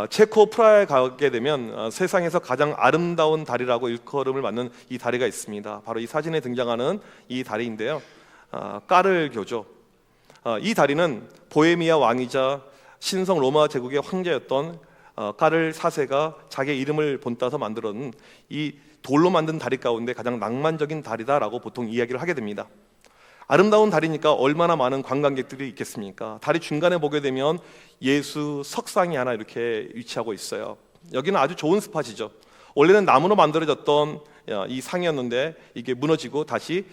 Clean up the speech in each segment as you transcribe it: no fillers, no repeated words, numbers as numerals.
체코 프라하에 가게 되면 세상에서 가장 아름다운 다리라고 일컬음을 받는 이 다리가 있습니다. 바로 이 사진에 등장하는 이 다리인데요. 까를교죠. 이 다리는 보헤미아 왕이자 신성 로마 제국의 황제였던 까를 4세가 자기의 이름을 본따서 만들어낸 이 돌로 만든 다리 가운데 가장 낭만적인 다리다라고 보통 이야기를 하게 됩니다. 아름다운 다리니까 얼마나 많은 관광객들이 있겠습니까? 다리 중간에 보게 되면 예수 석상이 하나 이렇게 위치하고 있어요. 여기는 아주 좋은 스팟이죠. 원래는 나무로 만들어졌던 이 상이었는데 이게 무너지고 다시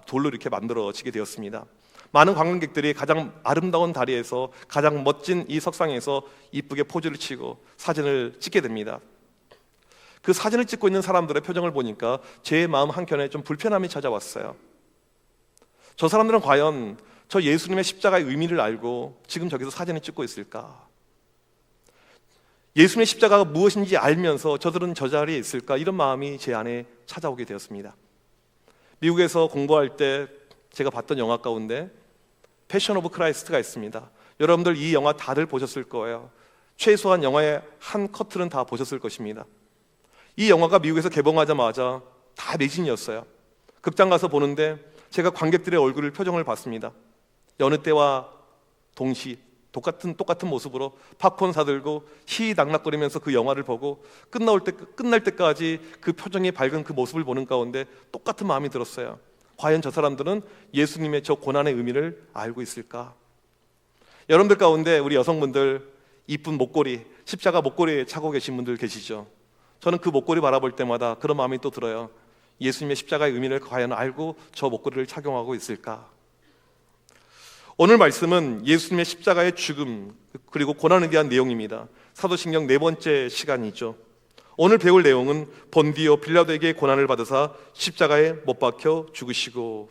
돌로 이렇게 만들어지게 되었습니다. 많은 관광객들이 가장 아름다운 다리에서 가장 멋진 이 석상에서 이쁘게 포즈를 치고 사진을 찍게 됩니다. 그 사진을 찍고 있는 사람들의 표정을 보니까 제 마음 한켠에 좀 불편함이 찾아왔어요. 저 사람들은 과연 저 예수님의 십자가의 의미를 알고 지금 저기서 사진을 찍고 있을까? 예수님의 십자가가 무엇인지 알면서 저들은 저 자리에 있을까? 이런 마음이 제 안에 찾아오게 되었습니다. 미국에서 공부할 때 제가 봤던 영화 가운데 패션 오브 크라이스트가 있습니다. 여러분들 이 영화 다들 보셨을 거예요. 최소한 영화의 한 커트는 다 보셨을 것입니다. 이 영화가 미국에서 개봉하자마자 다 매진이었어요. 극장 가서 보는데 제가 관객들의 얼굴 표정을 봤습니다. 여느 때와 동시 똑같은 모습으로 팝콘 사들고 희희낙낙거리면서 그 영화를 보고 끝날 때까지 그 표정이 밝은 그 모습을 보는 가운데 똑같은 마음이 들었어요. 과연 저 사람들은 예수님의 저 고난의 의미를 알고 있을까? 여러분들 가운데 우리 여성분들 이쁜 목걸이, 십자가 목걸이 차고 계신 분들 계시죠? 저는 그 목걸이 바라볼 때마다 그런 마음이 또 들어요. 예수님의 십자가의 의미를 과연 알고 저 목걸이를 착용하고 있을까? 오늘 말씀은 예수님의 십자가의 죽음 그리고 고난에 대한 내용입니다. 사도신경 4번째 시간이죠. 오늘 배울 내용은 본디오 빌라도에게 고난을 받으사 십자가에 못 박혀 죽으시고,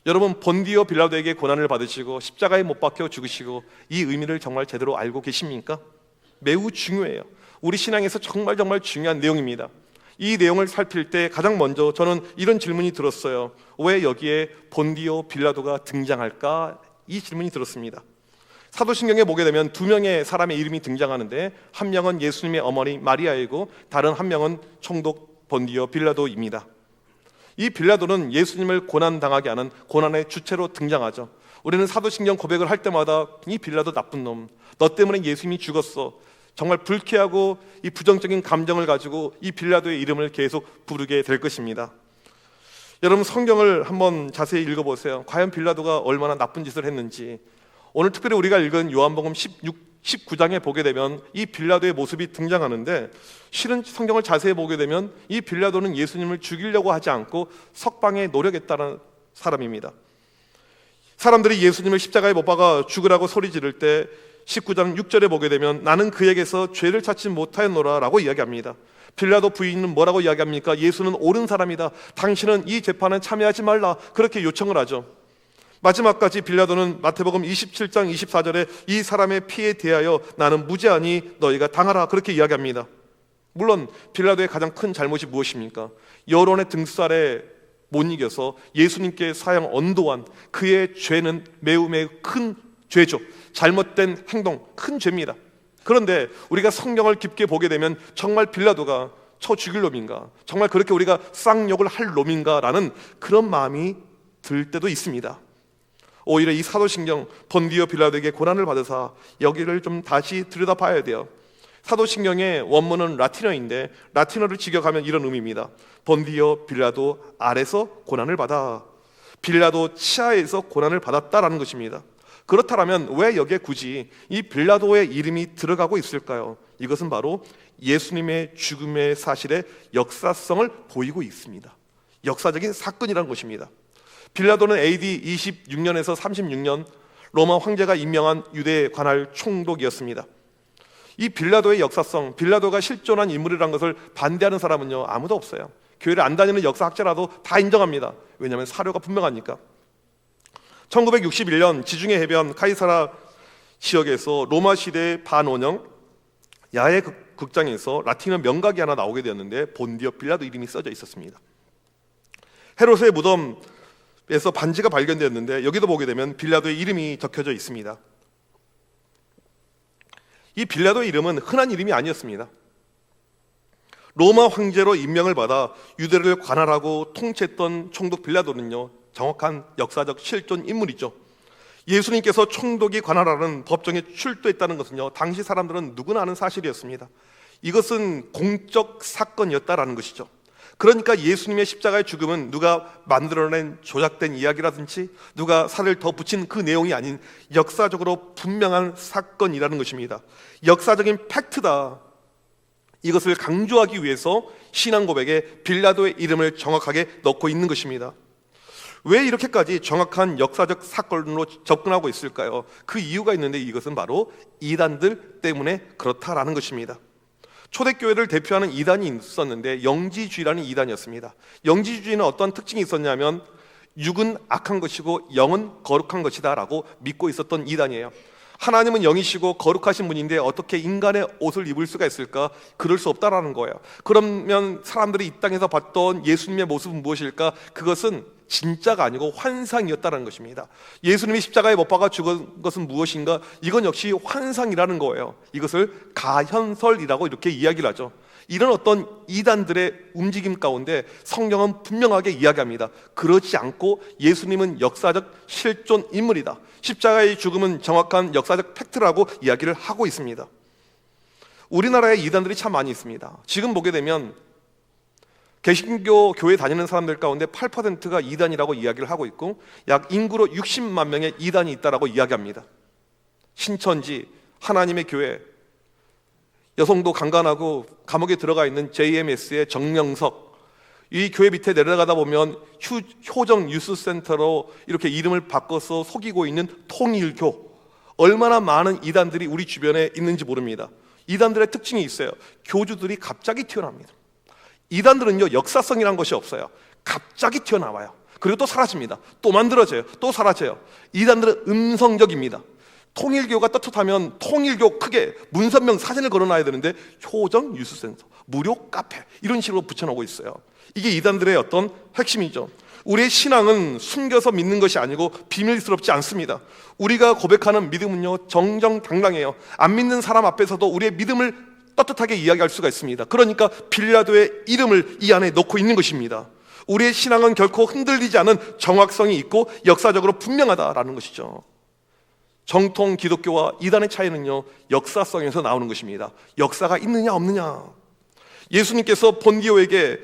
여러분 본디오 빌라도에게 고난을 받으시고 십자가에 못 박혀 죽으시고 이 의미를 정말 제대로 알고 계십니까? 매우 중요해요. 우리 신앙에서 정말 중요한 내용입니다. 이 내용을 살필 때 가장 먼저 저는 이런 질문이 들었어요. 왜 여기에 본디오 빌라도가 등장할까? 이 질문이 들었습니다. 사도신경에 보게 되면 2명의 사람의 이름이 등장하는데 한 명은 예수님의 어머니 마리아이고 다른 한 명은 총독 본디오 빌라도입니다. 이 빌라도는 예수님을 고난당하게 하는 고난의 주체로 등장하죠. 우리는 사도신경 고백을 할 때마다 이 빌라도 나쁜 놈, 너 때문에 예수님이 죽었어, 정말 불쾌하고 이 부정적인 감정을 가지고 이 빌라도의 이름을 계속 부르게 될 것입니다. 여러분 성경을 한번 자세히 읽어보세요. 과연 빌라도가 얼마나 나쁜 짓을 했는지. 오늘 특별히 우리가 읽은 요한복음 19장에 보게 되면 이 빌라도의 모습이 등장하는데, 실은 성경을 자세히 보게 되면 이 빌라도는 예수님을 죽이려고 하지 않고 석방에 노력했다는 사람입니다. 사람들이 예수님을 십자가에 못 박아 죽으라고 소리 지를 때 19장 6절에 보게 되면 나는 그에게서 죄를 찾지 못하였노라 라고 이야기합니다. 빌라도 부인은 뭐라고 이야기합니까? 예수는 옳은 사람이다, 당신은 이 재판에 참여하지 말라, 그렇게 요청을 하죠. 마지막까지 빌라도는 마태복음 27장 24절에 이 사람의 피에 대하여 나는 무죄하니 너희가 당하라, 그렇게 이야기합니다. 물론 빌라도의 가장 큰 잘못이 무엇입니까? 여론의 등살에 못 이겨서 예수님께 사형 언도한 그의 죄는 매우 큰 죄죠. 잘못된 행동, 큰 죄입니다. 그런데 우리가 성경을 깊게 보게 되면 정말 빌라도가 쳐 죽일 놈인가, 정말 그렇게 우리가 쌍욕을 할 놈인가 라는 그런 마음이 들 때도 있습니다. 오히려 이 사도신경 본디오 빌라도에게 고난을 받으사 여기를 좀 다시 들여다봐야 돼요. 사도신경의 원문은 라틴어인데 라틴어를 직역하면 이런 의미입니다. 본디오 빌라도 아래서 고난을 받아, 빌라도 치하에서 고난을 받았다라는 것입니다. 그렇다면 왜 여기에 굳이 이 빌라도의 이름이 들어가고 있을까요? 이것은 바로 예수님의 죽음의 사실의 역사성을 보이고 있습니다. 역사적인 사건이라는 것입니다. 빌라도는 AD 26년에서 36년 로마 황제가 임명한 유대 관할 총독이었습니다. 이 빌라도의 역사성, 빌라도가 실존한 인물이라는 것을 반대하는 사람은요 아무도 없어요. 교회를 안 다니는 역사학자라도 다 인정합니다. 왜냐하면 사료가 분명하니까. 1961년 지중해 해변 카이사라 지역에서 로마 시대의 반원형 야외 극장에서 라틴어 명각이 하나 나오게 되었는데 본디오 빌라도 이름이 써져 있었습니다. 헤롯의 무덤에서 반지가 발견되었는데 여기도 보게 되면 빌라도의 이름이 적혀져 있습니다. 이 빌라도의 이름은 흔한 이름이 아니었습니다. 로마 황제로 임명을 받아 유대를 관할하고 통치했던 총독 빌라도는요, 정확한 역사적 실존 인물이죠. 예수님께서 총독이 관할하는 법정에 출두했다는 것은요, 당시 사람들은 누구나 아는 사실이었습니다. 이것은 공적 사건이었다라는 것이죠. 그러니까 예수님의 십자가의 죽음은 누가 만들어낸 조작된 이야기라든지 누가 살을 더 붙인 그 내용이 아닌 역사적으로 분명한 사건이라는 것입니다. 역사적인 팩트다. 이것을 강조하기 위해서 신앙 고백에 빌라도의 이름을 정확하게 넣고 있는 것입니다. 왜 이렇게까지 정확한 역사적 사건으로 접근하고 있을까요? 그 이유가 있는데 이것은 바로 이단들 때문에 그렇다라는 것입니다. 초대교회를 대표하는 이단이 있었는데 영지주의라는 이단이었습니다. 영지주의는 어떤 특징이 있었냐면 육은 악한 것이고 영은 거룩한 것이다 라고 믿고 있었던 이단이에요. 하나님은 영이시고 거룩하신 분인데 어떻게 인간의 옷을 입을 수가 있을까? 그럴 수 없다라는 거예요. 그러면 사람들이 이 땅에서 봤던 예수님의 모습은 무엇일까? 그것은 진짜가 아니고 환상이었다는 것입니다. 예수님이 십자가에 못 박아 죽은 것은 무엇인가? 이건 역시 환상이라는 거예요. 이것을 가현설이라고 이렇게 이야기를 하죠. 이런 어떤 이단들의 움직임 가운데 성경은 분명하게 이야기합니다. 그렇지 않고 예수님은 역사적 실존 인물이다. 십자가의 죽음은 정확한 역사적 팩트라고 이야기를 하고 있습니다. 우리나라에 이단들이 참 많이 있습니다. 지금 보게 되면 개신교 교회 다니는 사람들 가운데 8%가 이단이라고 이야기를 하고 있고 약 인구로 60만 명의 이단이 있다라고 이야기합니다. 신천지, 하나님의 교회, 여성도 강간하고 감옥에 들어가 있는 JMS의 정명석, 이 교회 밑에 내려가다 보면 효정 유스센터로 이렇게 이름을 바꿔서 속이고 있는 통일교, 얼마나 많은 이단들이 우리 주변에 있는지 모릅니다. 이단들의 특징이 있어요. 교주들이 갑자기 튀어나옵니다. 이단들은요, 역사성이란 것이 없어요. 갑자기 튀어나와요. 그리고 또 사라집니다. 또 만들어져요. 또 사라져요. 이단들은 음성적입니다. 통일교가 떳떳하면 통일교 크게 문선명 사진을 걸어놔야 되는데 효정 유스센터, 무료 카페 이런 식으로 붙여놓고 있어요. 이게 이단들의 어떤 핵심이죠. 우리의 신앙은 숨겨서 믿는 것이 아니고 비밀스럽지 않습니다. 우리가 고백하는 믿음은요, 정정당당해요. 안 믿는 사람 앞에서도 우리의 믿음을 떳떳하게 이야기할 수가 있습니다. 그러니까 빌라도의 이름을 이 안에 넣고 있는 것입니다. 우리의 신앙은 결코 흔들리지 않은 정확성이 있고 역사적으로 분명하다라는 것이죠. 정통 기독교와 이단의 차이는요, 역사성에서 나오는 것입니다. 역사가 있느냐 없느냐. 예수님께서 본디오에게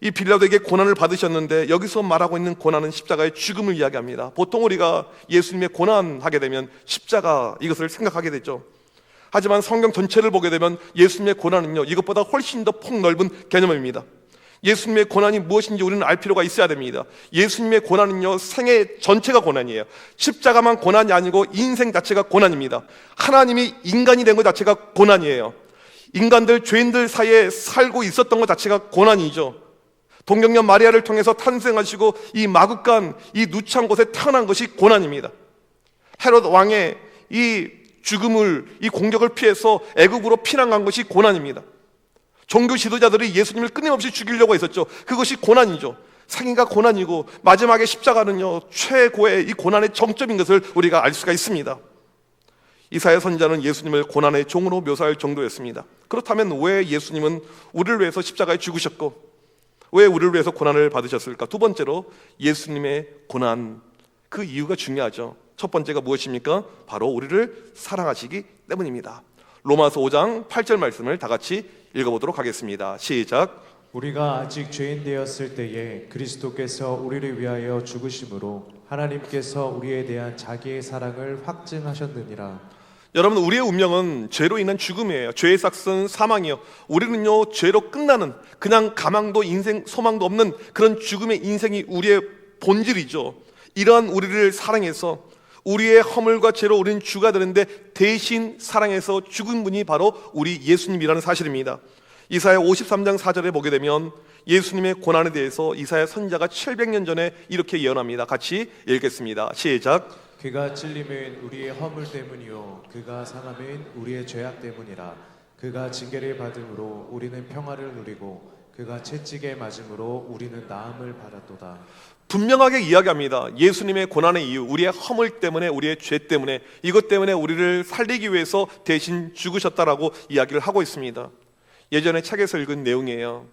이 빌라도에게 고난을 받으셨는데 여기서 말하고 있는 고난은 십자가의 죽음을 이야기합니다. 보통 우리가 예수님의 고난하게 되면 십자가 이것을 생각하게 되죠. 하지만 성경 전체를 보게 되면 예수님의 고난은요, 이것보다 훨씬 더 폭넓은 개념입니다. 예수님의 고난이 무엇인지 우리는 알 필요가 있어야 됩니다. 예수님의 고난은요, 생애 전체가 고난이에요. 십자가만 고난이 아니고 인생 자체가 고난입니다. 하나님이 인간이 된 것 자체가 고난이에요. 인간들, 죄인들 사이에 살고 있었던 것 자체가 고난이죠. 동정녀 마리아를 통해서 탄생하시고 이 마국간, 이 누추한 곳에 태어난 것이 고난입니다. 헤롯 왕의 이 죽음을, 이 공격을 피해서 애국으로 피난간 것이 고난입니다. 종교 지도자들이 예수님을 끊임없이 죽이려고 했었죠. 그것이 고난이죠. 상인가 고난이고 마지막에 십자가는요, 최고의 이 고난의 정점인 것을 우리가 알 수가 있습니다. 이사야 선지자는 예수님을 고난의 종으로 묘사할 정도였습니다. 그렇다면 왜 예수님은 우리를 위해서 십자가에 죽으셨고 왜 우리를 위해서 고난을 받으셨을까? 두 번째로 예수님의 고난, 그 이유가 중요하죠. 첫 번째가 무엇입니까? 바로 우리를 사랑하시기 때문입니다. 로마서 5장 8절 말씀을 다 같이 읽어보도록 하겠습니다. 시작. 우리가 아직 죄인 되었을 때에 그리스도께서 우리를 위하여 죽으심으로 하나님께서 우리에 대한 자기의 사랑을 확증하셨느니라. 여러분, 우리의 운명은 죄로 인한 죽음이에요. 죄의 삭은 사망이요. 우리는요, 죄로 끝나는, 그냥 가망도 인생 소망도 없는 그런 죽음의 인생이 우리의 본질이죠. 이러한 우리를 사랑해서 우리의 허물과 죄로 우리는 죽어야 되는데 대신 사랑해서 죽은 분이 바로 우리 예수님이라는 사실입니다. 이사야 53장 4절에 보게 되면 예수님의 고난에 대해서 이사야 선지자가 700년 전에 이렇게 예언합니다. 같이 읽겠습니다. 시작. 그가 찔림은 우리의 허물 때문이요 그가 상함은 우리의 죄악 때문이라. 그가 징계를 받음으로 우리는 평화를 누리고 그가 채찍에 맞음으로 우리는 나음을 받았도다. 분명하게 이야기합니다. 예수님의 고난의 이유, 우리의 허물 때문에, 우리의 죄 때문에, 이것 때문에 우리를 살리기 위해서 대신 죽으셨다라고 이야기를 하고 있습니다. 예전에 책에서 읽은 내용이에요.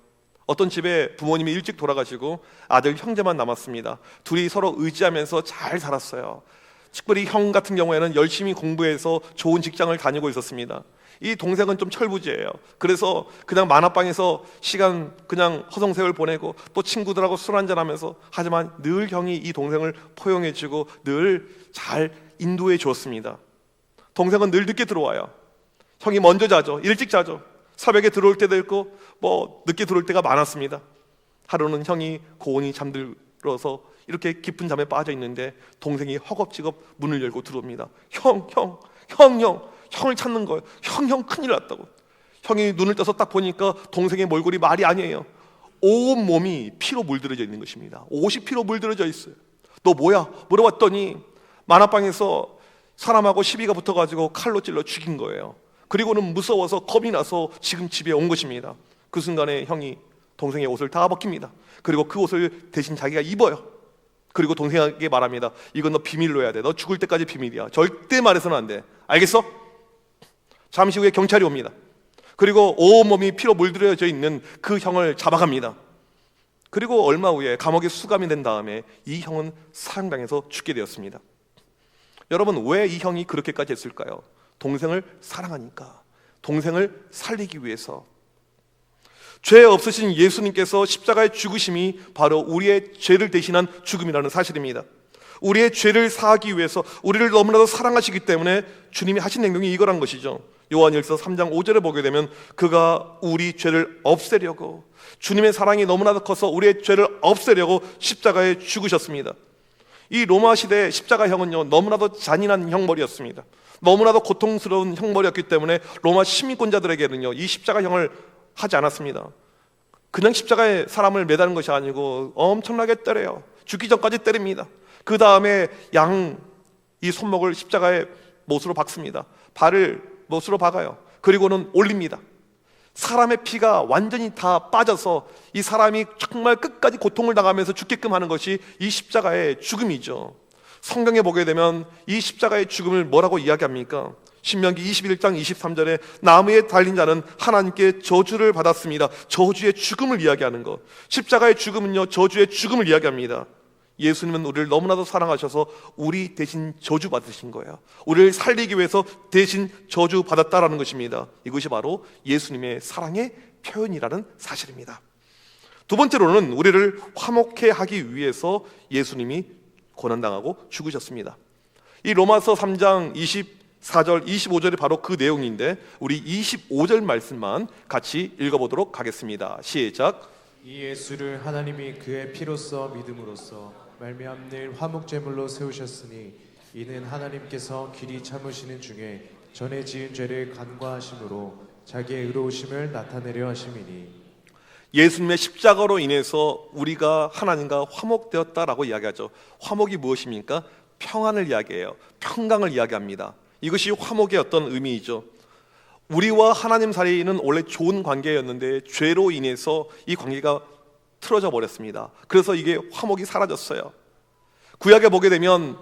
어떤 집에 부모님이 일찍 돌아가시고 아들 형제만 남았습니다. 둘이 서로 의지하면서 잘 살았어요. 특별히 형 같은 경우에는 열심히 공부해서 좋은 직장을 다니고 있었습니다. 이 동생은 좀 철부지예요. 그래서 그냥 만화방에서 시간 그냥 허송세월 보내고 또 친구들하고 술 한잔하면서, 하지만 늘 형이 이 동생을 포용해주고 늘 잘 인도해 주었습니다. 동생은 늘 늦게 들어와요. 형이 먼저 자죠. 일찍 자죠. 새벽에 들어올 때도 있고 늦게 들어올 때가 많았습니다. 하루는 형이 고온히 잠들어서 이렇게 깊은 잠에 빠져 있는데 동생이 허겁지겁 문을 열고 들어옵니다. 형을 찾는 거예요. 형 큰일 났다고. 형이 눈을 떠서 딱 보니까 동생의 몰골이 말이 아니에요. 온 몸이 피로 물들어져 있는 것입니다. 옷이 피로 물들어져 있어요. 너 뭐야? 물어봤더니 만화방에서 사람하고 시비가 붙어가지고 칼로 찔러 죽인 거예요. 그리고는 무서워서 겁이 나서 지금 집에 온 것입니다. 그 순간에 형이 동생의 옷을 다 벗깁니다. 그리고 그 옷을 대신 자기가 입어요. 그리고 동생에게 말합니다. 이건 너 비밀로 해야 돼. 너 죽을 때까지 비밀이야. 절대 말해서는 안 돼. 알겠어? 잠시 후에 경찰이 옵니다. 그리고 온몸이 피로 물들어져 있는 그 형을 잡아갑니다. 그리고 얼마 후에 감옥에 수감이 된 다음에 이 형은 사형당해서 죽게 되었습니다. 여러분, 왜 이 형이 그렇게까지 했을까요? 동생을 사랑하니까, 동생을 살리기 위해서. 죄 없으신 예수님께서 십자가의 죽으심이 바로 우리의 죄를 대신한 죽음이라는 사실입니다. 우리의 죄를 사하기 위해서, 우리를 너무나도 사랑하시기 때문에 주님이 하신 행동이 이거란 것이죠. 요한일서 3장 5절에 보게 되면 그가 우리 죄를 없애려고, 주님의 사랑이 너무나도 커서 우리의 죄를 없애려고 십자가에 죽으셨습니다. 이 로마 시대 십자가형은요, 너무나도 잔인한 형벌이었습니다. 너무나도 고통스러운 형벌이었기 때문에 로마 시민권자들에게는요, 이 십자가형을 하지 않았습니다. 그냥 십자가에 사람을 매다는 것이 아니고 엄청나게 때려요. 죽기 전까지 때립니다. 그 다음에 이 손목을 십자가에 못으로 박습니다. 발을 못으로 박아요. 그리고는 올립니다. 사람의 피가 완전히 다 빠져서 이 사람이 정말 끝까지 고통을 당하면서 죽게끔 하는 것이 이 십자가의 죽음이죠. 성경에 보게 되면 이 십자가의 죽음을 뭐라고 이야기합니까? 신명기 21장 23절에 나무에 달린 자는 하나님께 저주를 받았습니다. 저주의 죽음을 이야기하는 것. 십자가의 죽음은요, 저주의 죽음을 이야기합니다. 예수님은 우리를 너무나도 사랑하셔서 우리 대신 저주 받으신 거예요. 우리를 살리기 위해서 대신 저주 받았다라는 것입니다. 이것이 바로 예수님의 사랑의 표현이라는 사실입니다. 두 번째로는 우리를 화목해 하기 위해서 예수님이 고난당하고 죽으셨습니다. 이 로마서 3장 24절 25절이 바로 그 내용인데 우리 25절 말씀만 같이 읽어보도록 하겠습니다. 시작. 이 예수를 하나님이 그의 피로써 믿음으로써 말미암는 화목제물로 세우셨으니 이는 하나님께서 길이 참으시는 중에 전에 지은 죄를 간과하심으로 자기의 의로우심을 나타내려 하심이니. 예수님의 십자가로 인해서 우리가 하나님과 화목되었다라고 이야기하죠. 화목이 무엇입니까? 평안을 이야기해요. 평강을 이야기합니다. 이것이 화목의 어떤 의미이죠. 우리와 하나님 사이는 원래 좋은 관계였는데 죄로 인해서 이 관계가 틀어져 버렸습니다. 그래서 이게 화목이 사라졌어요. 구약에 보게 되면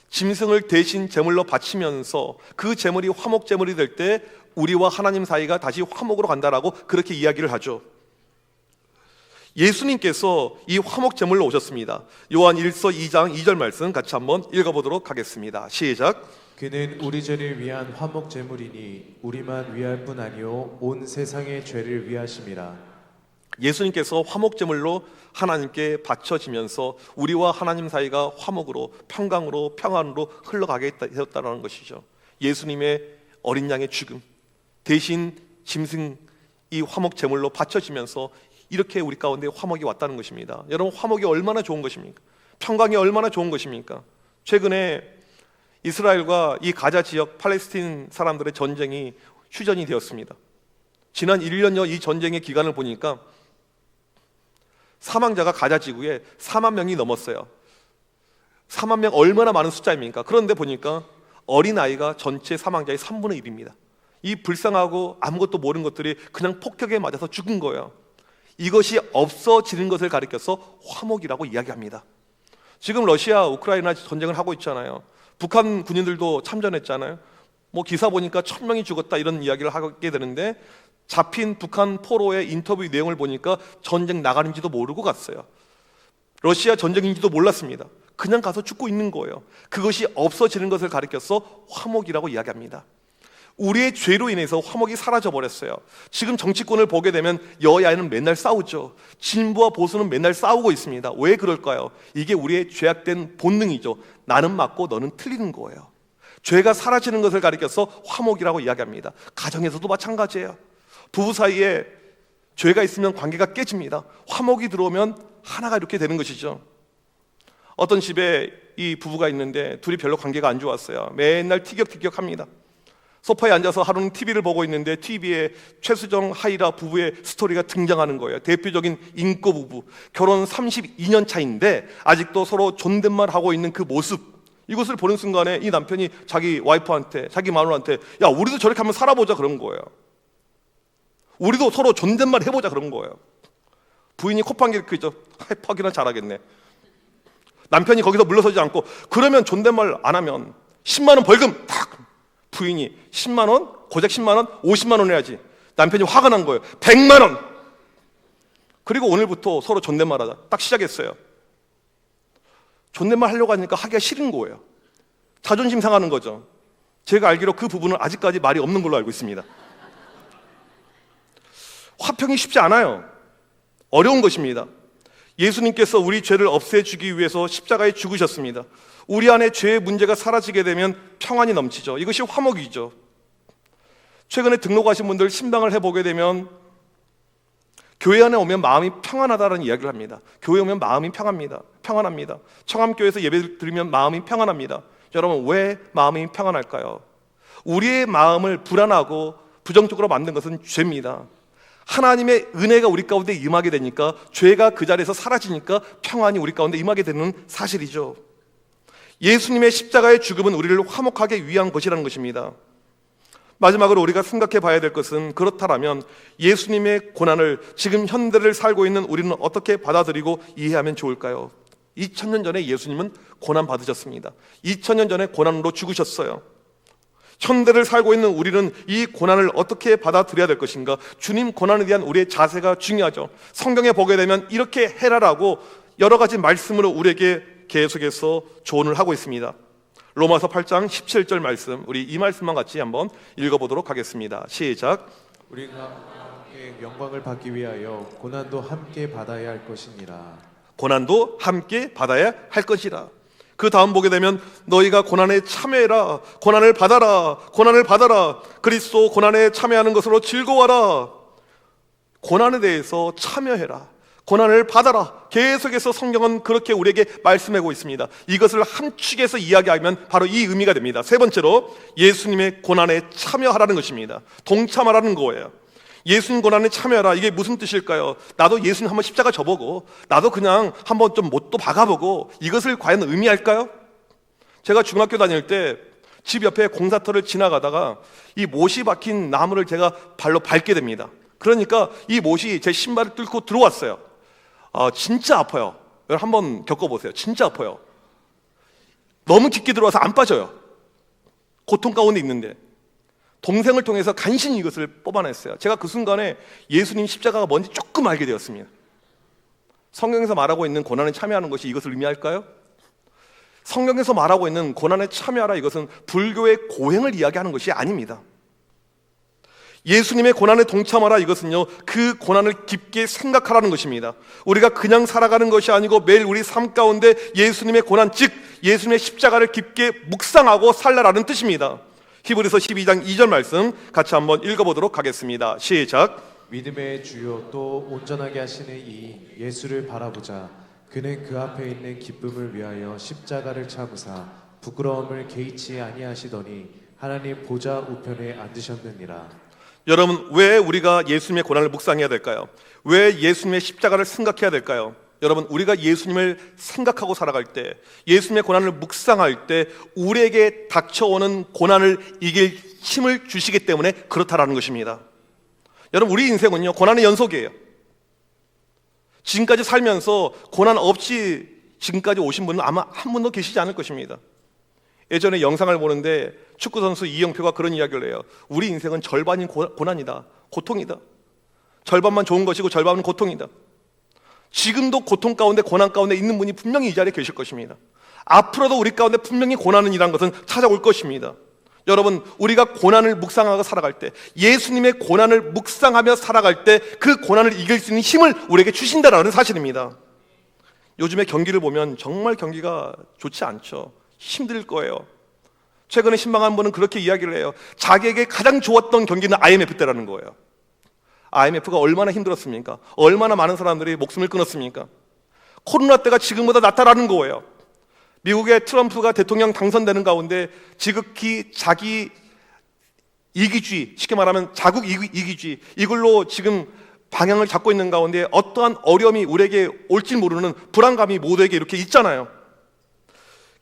짐승을 대신 제물로 바치면서 그 제물이 화목 제물이 될 때 우리와 하나님 사이가 다시 화목으로 간다라고 그렇게 이야기를 하죠. 예수님께서 이 화목 제물로 오셨습니다. 요한 1서 2장 2절 말씀 같이 한번 읽어보도록 하겠습니다. 시작. 그는 우리 죄를 위한 화목 제물이니 우리만 위할 뿐 아니요 온 세상의 죄를 위하심이라. 예수님께서 화목 제물로 하나님께 바쳐지면서 우리와 하나님 사이가 화목으로, 평강으로, 평안으로 흘러가게 되었다는 것이죠. 예수님의 어린 양의 죽음 대신 짐승 이 화목 제물로 바쳐지면서 이렇게 우리 가운데 화목이 왔다는 것입니다. 여러분, 화목이 얼마나 좋은 것입니까? 평강이 얼마나 좋은 것입니까? 최근에 이스라엘과 이 가자 지역 팔레스틴 사람들의 전쟁이 휴전이 되었습니다. 지난 1년여 이 전쟁의 기간을 보니까 사망자가 가자 지구에 4만 명이 넘었어요. 4만 명 얼마나 많은 숫자입니까? 그런데 보니까 어린아이가 전체 사망자의 3분의 1입니다. 이 불쌍하고 아무것도 모르는 것들이 그냥 폭격에 맞아서 죽은 거예요. 이것이 없어지는 것을 가리켜서 화목이라고 이야기합니다. 지금 러시아 우크라이나 전쟁을 하고 있잖아요. 북한 군인들도 참전했잖아요. 뭐 기사 보니까 1000명이 죽었다 이런 이야기를 하게 되는데, 잡힌 북한 포로의 인터뷰 내용을 보니까 전쟁 나가는지도 모르고 갔어요. 러시아 전쟁인지도 몰랐습니다. 그냥 가서 죽고 있는 거예요. 그것이 없어지는 것을 가리켜서 화목이라고 이야기합니다. 우리의 죄로 인해서 화목이 사라져 버렸어요. 지금 정치권을 보게 되면 여야는 맨날 싸우죠. 진보와 보수는 맨날 싸우고 있습니다. 왜 그럴까요? 이게 우리의 죄악된 본능이죠. 나는 맞고 너는 틀리는 거예요. 죄가 사라지는 것을 가리켜서 화목이라고 이야기합니다. 가정에서도 마찬가지예요. 부부 사이에 죄가 있으면 관계가 깨집니다. 화목이 들어오면 하나가 이렇게 되는 것이죠. 어떤 집에 이 부부가 있는데 둘이 별로 관계가 안 좋았어요. 맨날 티격태격합니다. 소파에 앉아서 하루는 TV를 보고 있는데 TV에 최수정, 하이라 부부의 스토리가 등장하는 거예요. 대표적인 인고 부부, 결혼 32년 차인데 아직도 서로 존댓말하고 있는 그 모습, 이것을 보는 순간에 이 남편이 자기 와이프한테, 자기 마누라한테, 야, 우리도 저렇게 한번 살아보자 그런 거예요. 우리도 서로 존댓말 해보자 그런 거예요. 부인이 콧방귀를 뀌죠. 퍽이나 잘하겠네. 남편이 거기서 물러서지 않고, 그러면 존댓말 안 하면 10만 원 벌금 탁. 부인이 10만 원, 고작 10만 원, 50만 원 해야지. 남편이 화가 난 거예요. 100만 원. 그리고 오늘부터 서로 존댓말하자. 딱 시작했어요. 존댓말 하려고 하니까 하기가 싫은 거예요. 자존심 상하는 거죠. 제가 알기로 그 부부는 아직까지 말이 없는 걸로 알고 있습니다. 화평이 쉽지 않아요. 어려운 것입니다. 예수님께서 우리 죄를 없애주기 위해서 십자가에 죽으셨습니다. 우리 안에 죄의 문제가 사라지게 되면 평안이 넘치죠. 이것이 화목이죠. 최근에 등록하신 분들 신방을 해보게 되면 교회 안에 오면 마음이 평안하다는 이야기를 합니다. 교회 오면 마음이 평안합니다. 청암교회에서 예배 드리면 마음이 평안합니다. 여러분, 왜 마음이 평안할까요? 우리의 마음을 불안하고 부정적으로 만든 것은 죄입니다. 하나님의 은혜가 우리 가운데 임하게 되니까, 죄가 그 자리에서 사라지니까 평안이 우리 가운데 임하게 되는 사실이죠. 예수님의 십자가의 죽음은 우리를 화목하게 위한 것이라는 것입니다. 마지막으로 우리가 생각해 봐야 될 것은, 그렇다면 예수님의 고난을 지금 현대를 살고 있는 우리는 어떻게 받아들이고 이해하면 좋을까요? 2000년 전에 예수님은 고난 받으셨습니다. 2000년 전에 고난으로 죽으셨어요. 현대를 살고 있는 우리는 이 고난을 어떻게 받아들여야 될 것인가? 주님 고난에 대한 우리의 자세가 중요하죠. 성경에 보게 되면 이렇게 해라라고 여러 가지 말씀으로 우리에게 계속해서 조언을 하고 있습니다. 로마서 8장 17절 말씀, 우리 이 말씀만 같이 한번 읽어보도록 하겠습니다. 시작. 우리가 함께 영광을 받기 위하여 고난도 함께 받아야 할 것이니라. 고난도 함께 받아야 할 것이라. 그 다음 보게 되면 너희가 고난에 참여해라. 고난을 받아라. 고난을 받아라. 그리스도 고난에 참여하는 것으로 즐거워하라. 고난에 대해서 참여해라. 고난을 받아라. 계속해서 성경은 그렇게 우리에게 말씀하고 있습니다. 이것을 함축해서 이야기하면 바로 이 의미가 됩니다. 세 번째로 예수님의 고난에 참여하라는 것입니다. 동참하라는 거예요. 예수님 고난에 참여하라. 이게 무슨 뜻일까요? 나도 예수님 한번 십자가 져보고, 나도 그냥 한번 좀 못도 박아보고, 이것을 과연 의미할까요? 제가 중학교 다닐 때 집 옆에 공사터를 지나가다가 이 못이 박힌 나무를 제가 발로 밟게 됩니다. 그러니까 이 못이 제 신발을 뚫고 들어왔어요. 진짜 아파요. 여러분 한번 겪어보세요. 진짜 아파요. 너무 깊게 들어와서 안 빠져요. 고통 가운데 있는데 동생을 통해서 간신히 이것을 뽑아냈어요. 제가 그 순간에 예수님 십자가가 뭔지 조금 알게 되었습니다. 성경에서 말하고 있는 고난에 참여하는 것이 이것을 의미할까요? 성경에서 말하고 있는 고난에 참여하라, 이것은 불교의 고행을 이야기하는 것이 아닙니다. 예수님의 고난에 동참하라, 이것은요, 그 고난을 깊게 생각하라는 것입니다. 우리가 그냥 살아가는 것이 아니고 매일 우리 삶 가운데 예수님의 고난, 즉 예수님의 십자가를 깊게 묵상하고 살라라는 뜻입니다. 히브리서 12장 2절 말씀 같이 한번 읽어보도록 하겠습니다. 시작. 믿음의 주요 또 온전하게 하시는 이 예수를 바라보자. 그는 그 앞에 있는 기쁨을 위하여 십자가를 참으사 부끄러움을 개의치 아니하시더니 하나님 보좌 우편에 앉으셨느니라. 여러분, 왜 우리가 예수님의 고난을 묵상해야 될까요? 왜 예수님의 십자가를 생각해야 될까요? 여러분, 우리가 예수님을 생각하고 살아갈 때, 예수님의 고난을 묵상할 때 우리에게 닥쳐오는 고난을 이길 힘을 주시기 때문에 그렇다라는 것입니다. 여러분, 우리 인생은요, 고난의 연속이에요. 지금까지 살면서 고난 없이 지금까지 오신 분은 아마 한 분도 계시지 않을 것입니다. 예전에 영상을 보는데 축구선수 이영표가 그런 이야기를 해요. 우리 인생은 절반이 고난이다, 고통이다. 절반만 좋은 것이고 절반은 고통이다. 지금도 고통 가운데 고난 가운데 있는 분이 분명히 이 자리에 계실 것입니다. 앞으로도 우리 가운데 분명히 고난은 이란 것은 찾아올 것입니다. 여러분, 우리가 고난을 묵상하고 살아갈 때, 예수님의 고난을 묵상하며 살아갈 때 그 고난을 이길 수 있는 힘을 우리에게 주신다라는 사실입니다. 요즘에 경기를 보면 정말 경기가 좋지 않죠. 힘들 거예요. 최근에 신방한 분은 그렇게 이야기를 해요. 자기에게 가장 좋았던 경기는 IMF 때라는 거예요. IMF가 얼마나 힘들었습니까? 얼마나 많은 사람들이 목숨을 끊었습니까? 코로나 때가 지금보다 낫다라는 거예요. 미국의 트럼프가 대통령 당선되는 가운데 지극히 자기 이기주의, 쉽게 말하면 자국 이기주의, 이걸로 지금 방향을 잡고 있는 가운데 어떠한 어려움이 우리에게 올지 모르는 불안감이 모두에게 이렇게 있잖아요.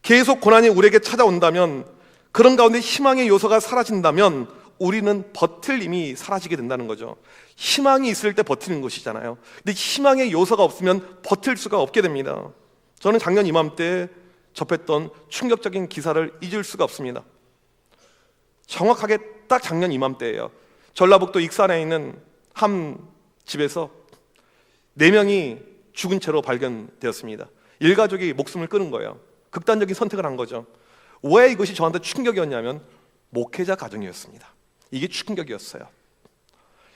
계속 고난이 우리에게 찾아온다면, 그런 가운데 희망의 요소가 사라진다면 우리는 버틸 힘이 사라지게 된다는 거죠. 희망이 있을 때 버티는 것이잖아요. 근데 희망의 요소가 없으면 버틸 수가 없게 됩니다. 저는 작년 이맘때 접했던 충격적인 기사를 잊을 수가 없습니다. 정확하게 딱 작년 이맘때예요. 전라북도 익산에 있는 한 집에서 4명이 죽은 채로 발견되었습니다. 일가족이 목숨을 끊은 거예요. 극단적인 선택을 한 거죠. 왜 이것이 저한테 충격이었냐면 목회자 가정이었습니다. 이게 충격이었어요.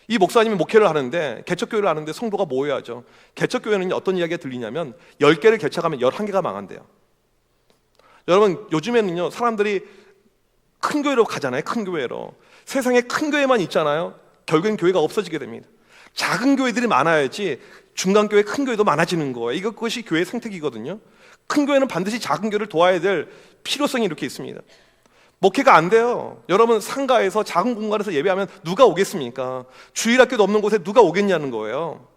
이 목사님이 목회를 하는데, 개척교회를 하는데 성도가 모여야죠. 개척교회는 어떤 이야기가 들리냐면 10개를 개척하면 11개가 망한대요. 여러분, 요즘에는요 사람들이 큰 교회로 가잖아요. 큰 교회로. 세상에 큰 교회만 있잖아요. 결국엔 교회가 없어지게 됩니다. 작은 교회들이 많아야지 중간 교회, 큰 교회도 많아지는 거예요. 이것이 교회의 생태계거든요. 큰 교회는 반드시 작은 교회를 도와야 될 필요성이 이렇게 있습니다. 목회가 안 돼요. 여러분, 상가에서 작은 공간에서 예배하면 누가 오겠습니까? 주일학교도 없는 곳에 누가 오겠냐는 거예요.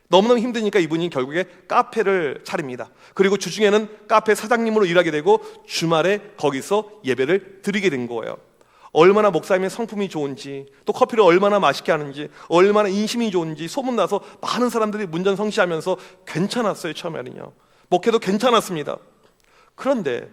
너무너무 힘드니까 이분이 결국에 카페를 차립니다. 그리고 주중에는 카페 사장님으로 일하게 되고 주말에 거기서 예배를 드리게 된 거예요. 얼마나 목사님의 성품이 좋은지, 또 커피를 얼마나 맛있게 하는지, 얼마나 인심이 좋은지 소문나서 많은 사람들이 문전성시하면서 괜찮았어요. 처음에는요 목회도 괜찮았습니다. 그런데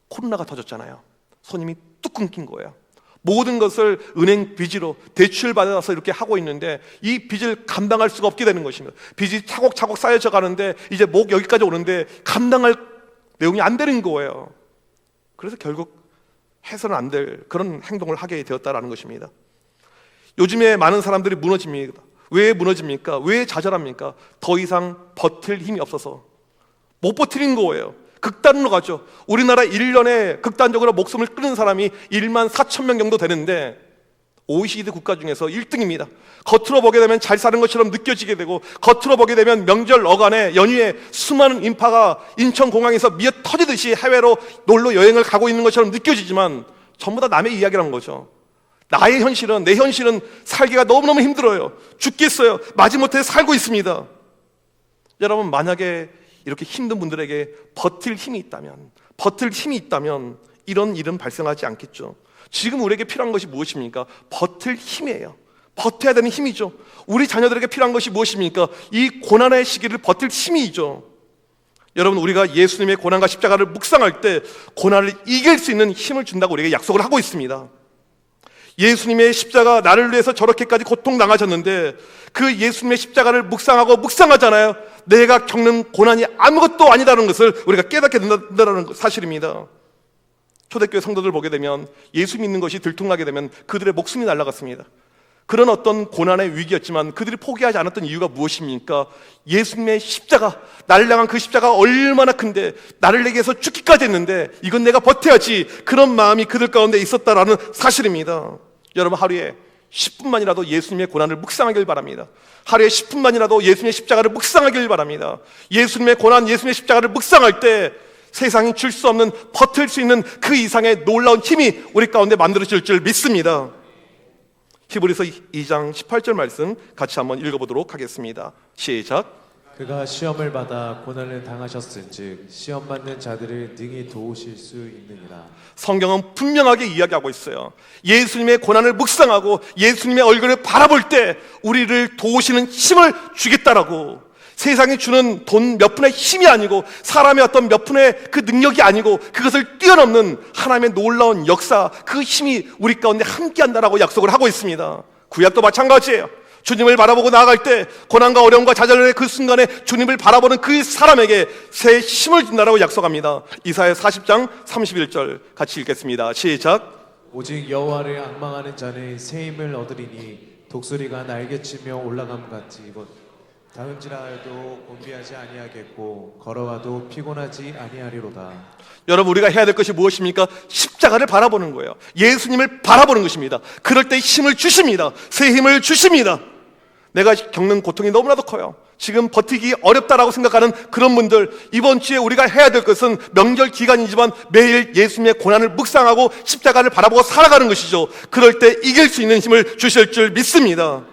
코로나가 터졌잖아요. 손님이 뚝 끊긴 거예요. 모든 것을 은행 빚으로 대출 받아서 이렇게 하고 있는데 이 빚을 감당할 수가 없게 되는 것입니다. 빚이 차곡차곡 쌓여져 가는데 이제 목 여기까지 오는데 감당할 내용이 안 되는 거예요. 그래서 결국 해서는 안 될 그런 행동을 하게 되었다라는 것입니다. 요즘에 많은 사람들이 무너집니다. 왜 무너집니까? 왜 좌절합니까? 더 이상 버틸 힘이 없어서 못 버티는 거예요. 극단으로 가죠. 우리나라 1년에 극단적으로 목숨을 끊는 사람이 1만 4천 명 정도 되는데 OECD 국가 중에서 1등입니다. 겉으로 보게 되면 잘 사는 것처럼 느껴지게 되고, 겉으로 보게 되면 명절 어간에 연휴에 수많은 인파가 인천공항에서 미어 터지듯이 해외로 놀러 여행을 가고 있는 것처럼 느껴지지만 전부 다 남의 이야기라는 거죠. 나의 현실은, 내 현실은 살기가 너무너무 힘들어요. 죽겠어요. 마지못해 살고 있습니다. 여러분, 만약에 이렇게 힘든 분들에게 버틸 힘이 있다면 이런 일은 발생하지 않겠죠. 지금 우리에게 필요한 것이 무엇입니까? 버틸 힘이에요. 버텨야 되는 힘이죠. 우리 자녀들에게 필요한 것이 무엇입니까? 이 고난의 시기를 버틸 힘이죠. 여러분, 우리가 예수님의 고난과 십자가를 묵상할 때 고난을 이길 수 있는 힘을 준다고 우리에게 약속을 하고 있습니다. 예수님의 십자가, 나를 위해서 저렇게까지 고통당하셨는데 그 예수님의 십자가를 묵상하잖아요. 내가 겪는 고난이 아무것도 아니다는 것을 우리가 깨닫게 된다는 사실입니다. 초대교회 성도들 보게 되면 예수 믿는 것이 들통나게 되면 그들의 목숨이 날아갔습니다. 그런 어떤 고난의 위기였지만 그들이 포기하지 않았던 이유가 무엇입니까? 예수님의 십자가, 나를 향한 그 십자가가 얼마나 큰데, 나를 내게 해서 죽기까지 했는데 이건 내가 버텨야지, 그런 마음이 그들 가운데 있었다라는 사실입니다. 여러분, 하루에 10분만이라도 예수님의 고난을 묵상하길 바랍니다. 하루에 10분만이라도 예수님의 십자가를 묵상하길 바랍니다. 예수님의 고난, 예수님의 십자가를 묵상할 때 세상이 줄 수 없는, 버틸 수 있는 그 이상의 놀라운 힘이 우리 가운데 만들어질 줄 믿습니다. 히브리서 2장 18절 말씀 같이 한번 읽어보도록 하겠습니다. 시작. 그가 시험을 받아 고난을 당하셨은즉 시험 받는 자들을 능히 도우실 수 있느니라. 성경은 분명하게 이야기하고 있어요. 예수님의 고난을 묵상하고 예수님의 얼굴을 바라볼 때 우리를 도우시는 힘을 주겠다라고. 세상이 주는 돈 몇 푼의 힘이 아니고 사람의 어떤 몇 푼의 그 능력이 아니고 그것을 뛰어넘는 하나님의 놀라운 역사, 그 힘이 우리 가운데 함께한다라고 약속을 하고 있습니다. 구약도 마찬가지예요. 주님을 바라보고 나아갈 때 고난과 어려움과 좌절의 그 순간에 주님을 바라보는 그 사람에게 새 힘을 준다라고 약속합니다. 이사야 40장 31절 같이 읽겠습니다. 시작. 오직 여호와를 앙망하는 자는 새 힘을 얻으리니 독수리가 날개치며 올라감 같이 곧 다음질하 하여도 곤비하지 아니하겠고 걸어가도 피곤하지 아니하리로다. 여러분, 우리가 해야 될 것이 무엇입니까? 십자가를 바라보는 거예요. 예수님을 바라보는 것입니다. 그럴 때 힘을 주십니다. 새 힘을 주십니다. 내가 겪는 고통이 너무나도 커요. 지금 버티기 어렵다라고 생각하는 그런 분들, 이번 주에 우리가 해야 될 것은 명절 기간이지만 매일 예수님의 고난을 묵상하고 십자가를 바라보고 살아가는 것이죠. 그럴 때 이길 수 있는 힘을 주실 줄 믿습니다.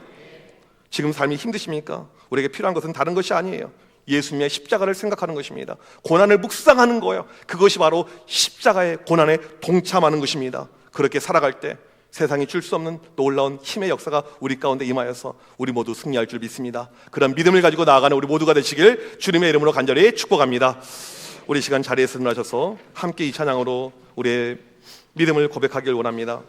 지금 삶이 힘드십니까? 우리에게 필요한 것은 다른 것이 아니에요. 예수님의 십자가를 생각하는 것입니다. 고난을 묵상하는 거예요. 그것이 바로 십자가의 고난에 동참하는 것입니다. 그렇게 살아갈 때 세상이 줄 수 없는 놀라운 힘의 역사가 우리 가운데 임하여서 우리 모두 승리할 줄 믿습니다. 그런 믿음을 가지고 나아가는 우리 모두가 되시길 주님의 이름으로 간절히 축복합니다. 우리 시간 자리에서 일어나셔서 함께 이 찬양으로 우리의 믿음을 고백하길 원합니다.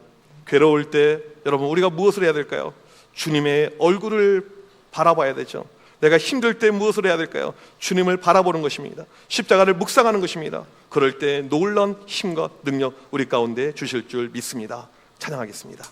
괴로울 때 여러분, 우리가 무엇을 해야 될까요? 주님의 얼굴을 바라봐야 되죠. 내가 힘들 때 무엇을 해야 될까요? 주님을 바라보는 것입니다. 십자가를 묵상하는 것입니다. 그럴 때 놀라운 힘과 능력 우리 가운데 주실 줄 믿습니다. 찬양하겠습니다.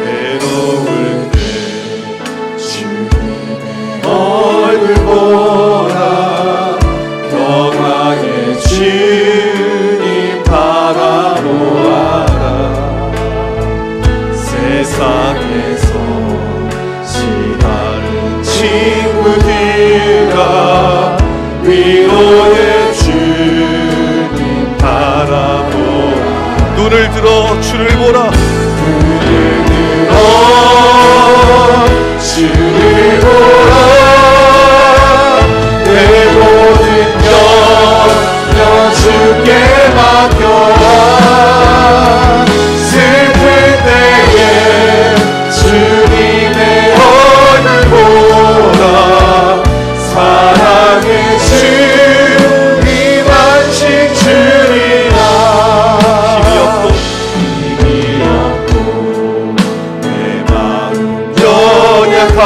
외로울 때 주님의 얼굴 보라 평화의 주님 바라보아라 세상에서 시다른 친구들아 위로의 주님 바라보라 눈을 들어 주를 보라. 눈을 들어 주를 보라 내 모든 염려 주께 맡겨라 슬플 때에 주님의 얼굴 보라 사랑의 주님 안식 주리라 힘이 없고 내 마음 연약하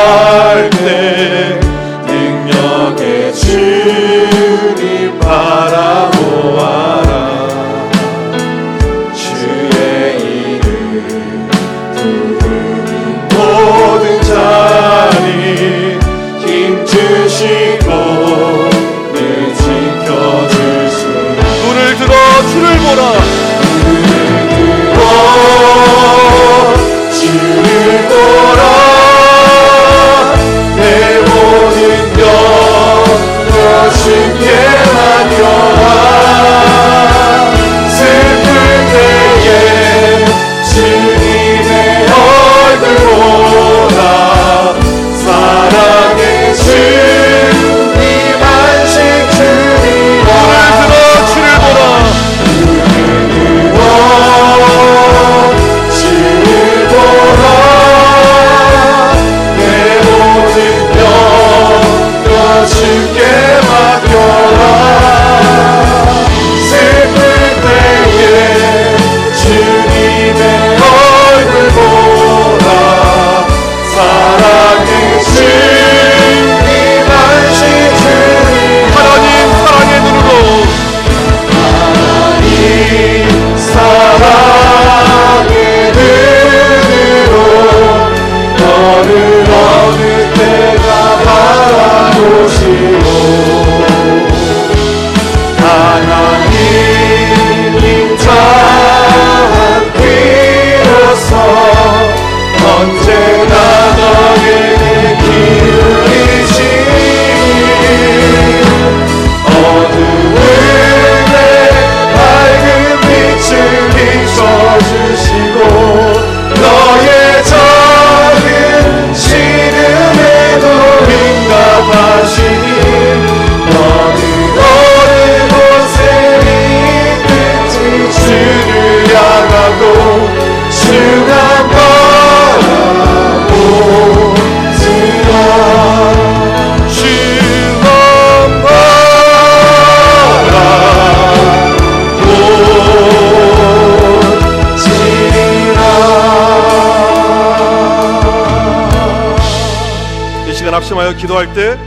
합심하여 기도할 때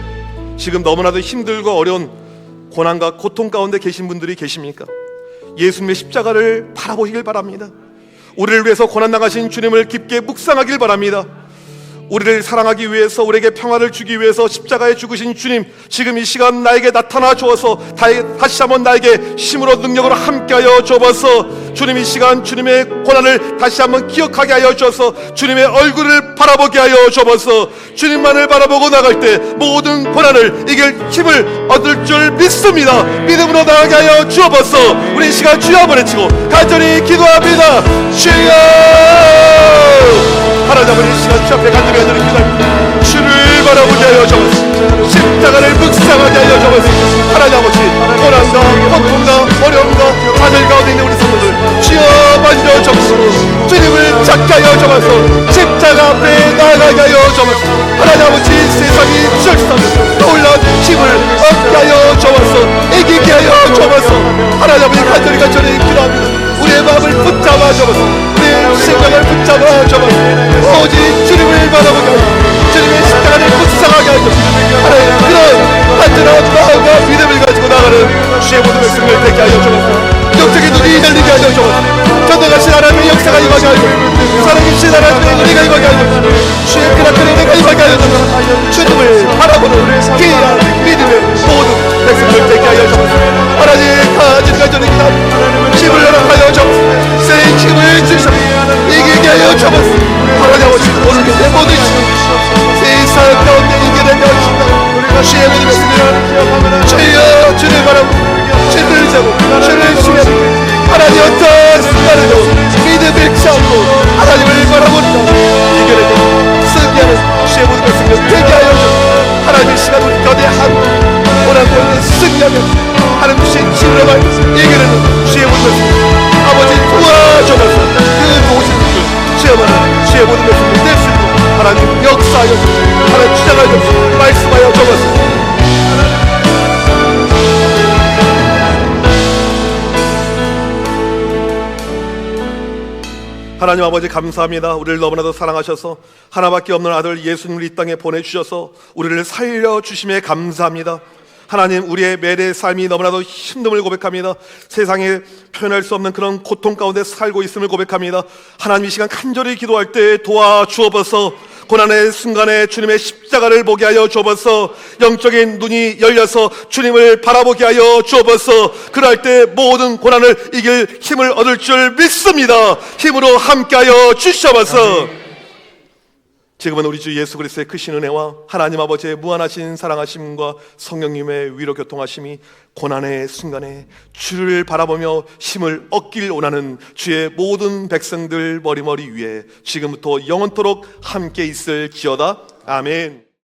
지금 너무나도 힘들고 어려운 고난과 고통 가운데 계신 분들이 계십니까? 예수님의 십자가를 바라보시길 바랍니다. 우리를 위해서 고난당하신 주님을 깊게 묵상하길 바랍니다. 우리를 사랑하기 위해서, 우리에게 평화를 주기 위해서 십자가에 죽으신 주님, 지금 이 시간 나에게 나타나 주어서 다시 한번 나에게 힘으로 능력으로 함께하여 주어서 주님 이 시간 주님의 고난을 다시 한번 기억하게 하여 주어서 주님의 얼굴을 바라보게 하여 주어서 주님만을 바라보고 나갈 때 모든 고난을 이길 힘을 얻을 줄 믿습니다. 믿음으로 나가게 하여 주어서 우리 이 시간 주여 한번 외치고 간절히 기도합니다. 주여! 하나님 아버지, 이 시간 주 앞에 간절히 기도합니다. 주를 바라보게 하여 주옵소서. 십자가를 묵상하게 하여 주옵소서. 하나님 아버지, 고난과 고통과 어려움과 바늘 가운데 있는 우리 성도들 주여 만져 주옵소서. 주님을 찾게 하여 주옵소서. 십자가 앞에 나아가게 하여 주옵소서. 하나님 아버지, 세상이 절상하며 놀라운 힘을 얻게 하여 주옵소서. 이기게 하여 주옵소서. 하나님 아버지, 간절히 기도합니다. 우리의 마음을 붙잡아 주옵소서. 우리의 생각을 붙잡아 주옵소서. 오직 주님을 바라보게 하여 주님의 십자가를 묵상하게 하여 하나님 그런 간절한 마음과 믿음을 가지고 나가는 주의 모든 백성을 되게 하여 주옵소서. 영적인 눈이 열리게 하여 주옵소서. 전능하신 하나님의 역사가 임하게 하여 살아계신 하나님의 은혜가 임하게 하여 주의 그날의 은혜가 임하게 하여 주님을 바라보는 귀한 믿음의 모든 백성을 되게 하여 주옵소서. 하나님 간절히 기도합니다. 힘을 허락하여 주옵소서. 새 힘을 주셔서 이기게 하여 주옵소서. 하나님 아버지, 오늘 내 모든 세상 가운데 이겨내게 하시옵소서. 주의 모든 백성을 주여 주를 바라보고 주를 잡고 주를 신뢰하고 하나님 어떤 순간에도 믿음을 쌓고 하나님을 바라보는 이겨내고 승리하는 주의 모든 백성을 되게 하여 주옵소서. 하나님의 시간 우리 거대한 고난을 승리하며 하나님 주신 진리를 이겨내는 주의 모든 백성 아버지 도와주옵소서. 그 모든 것을 체험하는 주의 모든 백성을 낼 수 있고 하나님 역사하여 주옵소서. 하나님 주장하여 주옵소서. 말씀하여 주옵소서. 하나님 아버지 감사합니다. 우리를 너무나도 사랑하셔서 하나밖에 없는 아들 예수님을 이 땅에 보내주셔서 우리를 살려주심에 감사합니다. 하나님, 우리의 매일의 삶이 너무나도 힘듦을 고백합니다. 세상에 표현할 수 없는 그런 고통 가운데 살고 있음을 고백합니다. 하나님, 이 시간 간절히 기도할 때 도와주옵소서. 고난의 순간에 주님의 십자가를 보게 하여 주옵소서. 영적인 눈이 열려서 주님을 바라보게 하여 주옵소서. 그럴 때 모든 고난을 이길 힘을 얻을 줄 믿습니다. 힘으로 함께하여 주시옵소서. 지금은 우리 주 예수 그리스도의 크신 은혜와 하나님 아버지의 무한하신 사랑하심과 성령님의 위로 교통하심이 고난의 순간에 주를 바라보며 힘을 얻길 원하는 주의 모든 백성들 머리머리 위에 지금부터 영원토록 함께 있을지어다. 아멘.